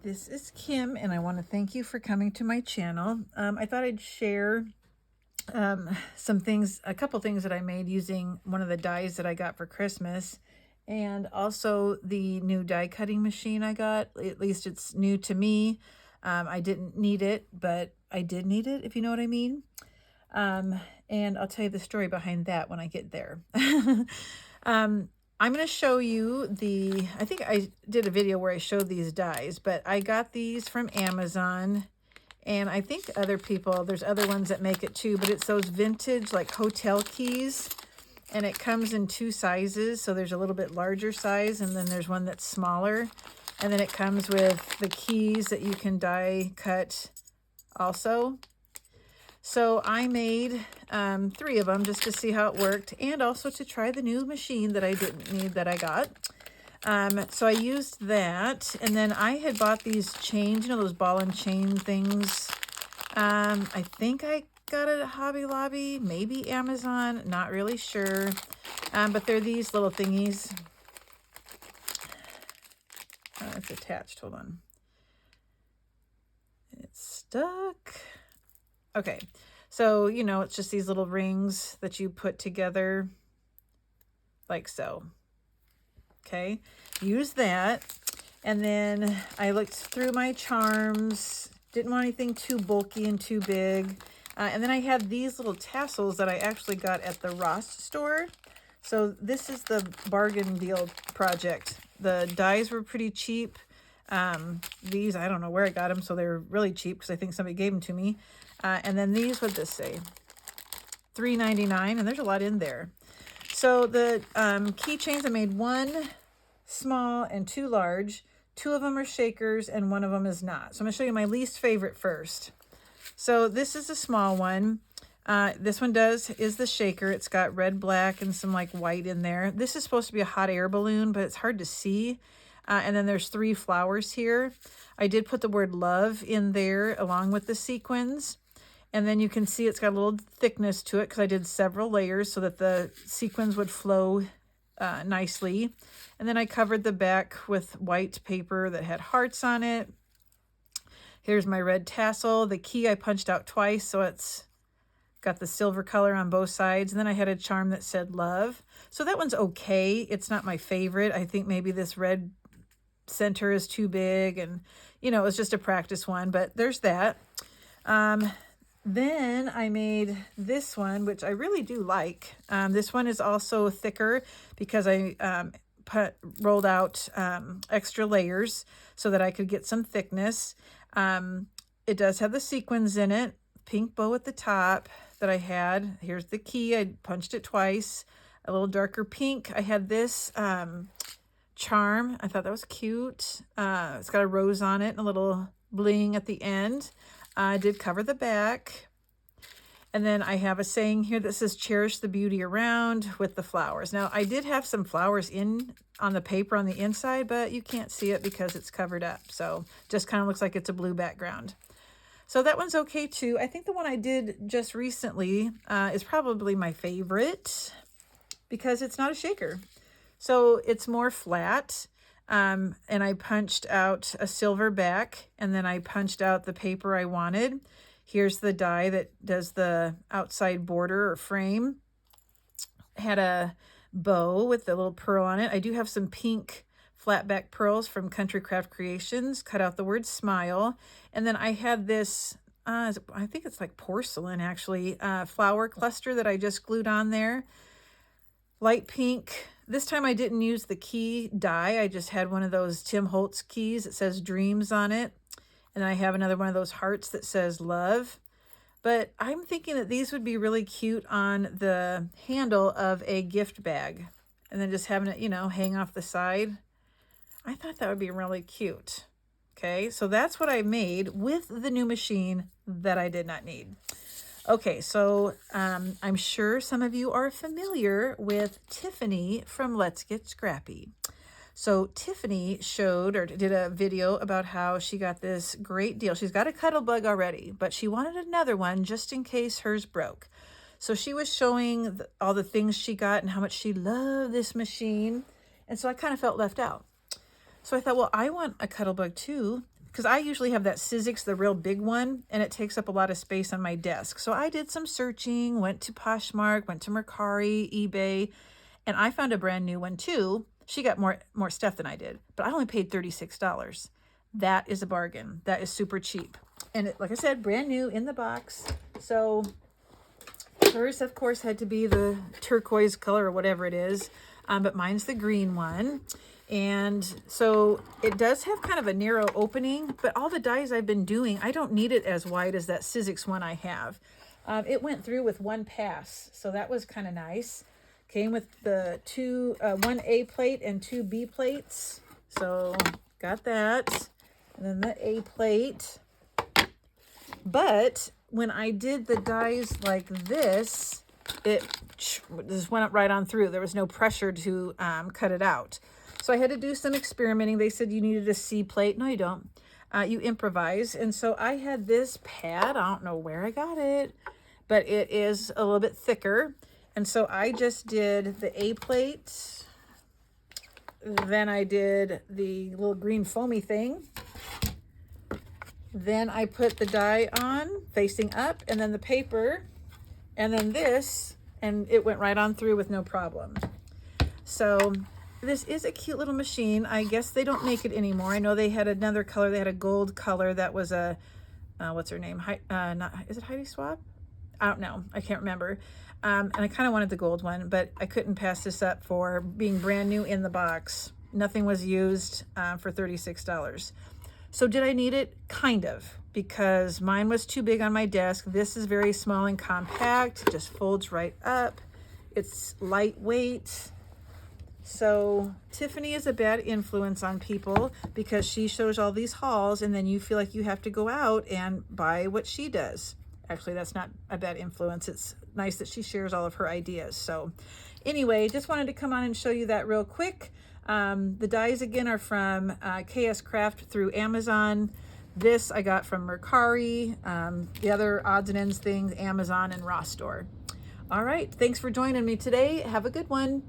This is Kim, and I want to thank you for coming to my channel. I thought I'd share some things, a couple things that I made using one of the dies that I got for Christmas, and also the new die cutting machine I got. At least it's new to me. I didn't need it, but I did need it, if you know what I mean. And I'll tell you the story behind that when I get there. I'm going to show you I think I did a video where I showed these dies, but I got these from Amazon, and I think there's other ones that make it too, but it's those vintage like hotel keys, and it comes in two sizes. So there's a little bit larger size, and then there's one that's smaller, and then it comes with the keys that you can die cut also. So I made 3 of them just to see how it worked, and also to try the new machine that I didn't need that I got. So I used that, and then I had bought these chains, you know, those ball and chain things. I think I got it at Hobby Lobby, maybe Amazon, not really sure. But they're these little thingies. It's attached, hold on. It's stuck. Okay, so, you know, it's just these little rings that you put together like so. Okay, use that. And then I looked through my charms, didn't want anything too bulky and too big. And then I had these little tassels that I actually got at the Ross store. So this is the bargain deal project. The dies were pretty cheap. These, I don't know where I got them, so they're really cheap because I think somebody gave them to me. And then these, what'd this say? $3.99, and there's a lot in there. So the keychains, I made 1 small and 2 large. 2 of them are shakers and 1 of them is not. So I'm gonna show you my least favorite first. So this is a small one. This one is the shaker. It's got red, black, and some like white in there. This is supposed to be a hot air balloon, but it's hard to see. And then there's 3 flowers here. I did put the word love in there along with the sequins. And then you can see it's got a little thickness to it because I did several layers so that the sequins would flow nicely. And then I covered the back with white paper that had hearts on it. Here's my red tassel. The key I punched out twice, so it's got the silver color on both sides. And then I had a charm that said love. So that one's okay. It's not my favorite. I think maybe this red center is too big, and you know, it was just a practice one, but there's that. Then I made this one, which I really do like. This one is also thicker because I rolled out extra layers so that I could get some thickness. It does have the sequins in it, pink bow at the top that I had. Here's the key. I punched it twice, a little darker pink. I had this charm. I thought that was cute. It's got a rose on it and a little bling at the end. I did cover the back. And then I have a saying here that says cherish the beauty around with the flowers. Now I did have some flowers on the paper on the inside, but you can't see it because it's covered up. So just kind of looks like it's a blue background. So that one's okay too. I think the one I did just recently is probably my favorite because it's not a shaker. So it's more flat. And I punched out a silver back, and then I punched out the paper I wanted. Here's the die that does the outside border or frame. Had a bow with the little pearl on it. I do have some pink flat back pearls from Country Craft Creations. Cut out the word smile. And then I had this, I think it's like porcelain actually, flower cluster that I just glued on there. Light pink. This time I didn't use the key die. I just had one of those Tim Holtz keys that says dreams on it. And I have another one of those hearts that says love. But I'm thinking that these would be really cute on the handle of a gift bag. And then just having it, you know, hang off the side. I thought that would be really cute. Okay, so that's what I made with the new machine that I did not need. Okay, so I'm sure some of you are familiar with Tiffany from Let's Get Scrappy. So Tiffany did a video about how she got this great deal. She's got a Cuttlebug already, but she wanted another one just in case hers broke. So she was showing all the things she got and how much she loved this machine. And so I kind of felt left out. So I thought, well, I want a Cuttlebug too. because I usually have that Sizzix, the real big one, and it takes up a lot of space on my desk. So I did some searching, went to Poshmark, went to Mercari, eBay, and I found a brand new one too. She got more stuff than I did, but I only paid $36. That is a bargain. That is super cheap. And it, like I said, brand new in the box. So hers, of course, had to be the turquoise color or whatever it is, but mine's the green one. And so it does have kind of a narrow opening, but all the dies I've been doing, I don't need it as wide as that Sizzix one I have. It went through with one pass, so that was kind of nice. Came with the one A plate and 2 B plates, so got that. And then the A plate. But when I did the dies like this, it just went right on through. There was no pressure to cut it out. So I had to do some experimenting. They said you needed a C plate. No, you don't. You improvise. And so I had this pad. I don't know where I got it, but it is a little bit thicker. And so I just did the A plate. Then I did the little green foamy thing. Then I put the die on facing up, and then the paper, and then this, and it went right on through with no problem. So this is a cute little machine. I guess they don't make it anymore. I know they had another color. They had a gold color that was a, what's her name? Is it Heidi Swap? I don't know. I can't remember. And I kind of wanted the gold one, but I couldn't pass this up for being brand new in the box. Nothing was used for $36. So did I need it? Kind of, because mine was too big on my desk. This is very small and compact. It just folds right up. It's lightweight. So Tiffany is a bad influence on people because she shows all these hauls and then you feel like you have to go out and buy what she does. Actually, that's not a bad influence. It's nice that she shares all of her ideas. So anyway, just wanted to come on and show you that real quick. The dies again are from KS Craft through Amazon. This I got from Mercari. The other odds and ends things, Amazon and Ross Store. All right, thanks for joining me today. Have a good one.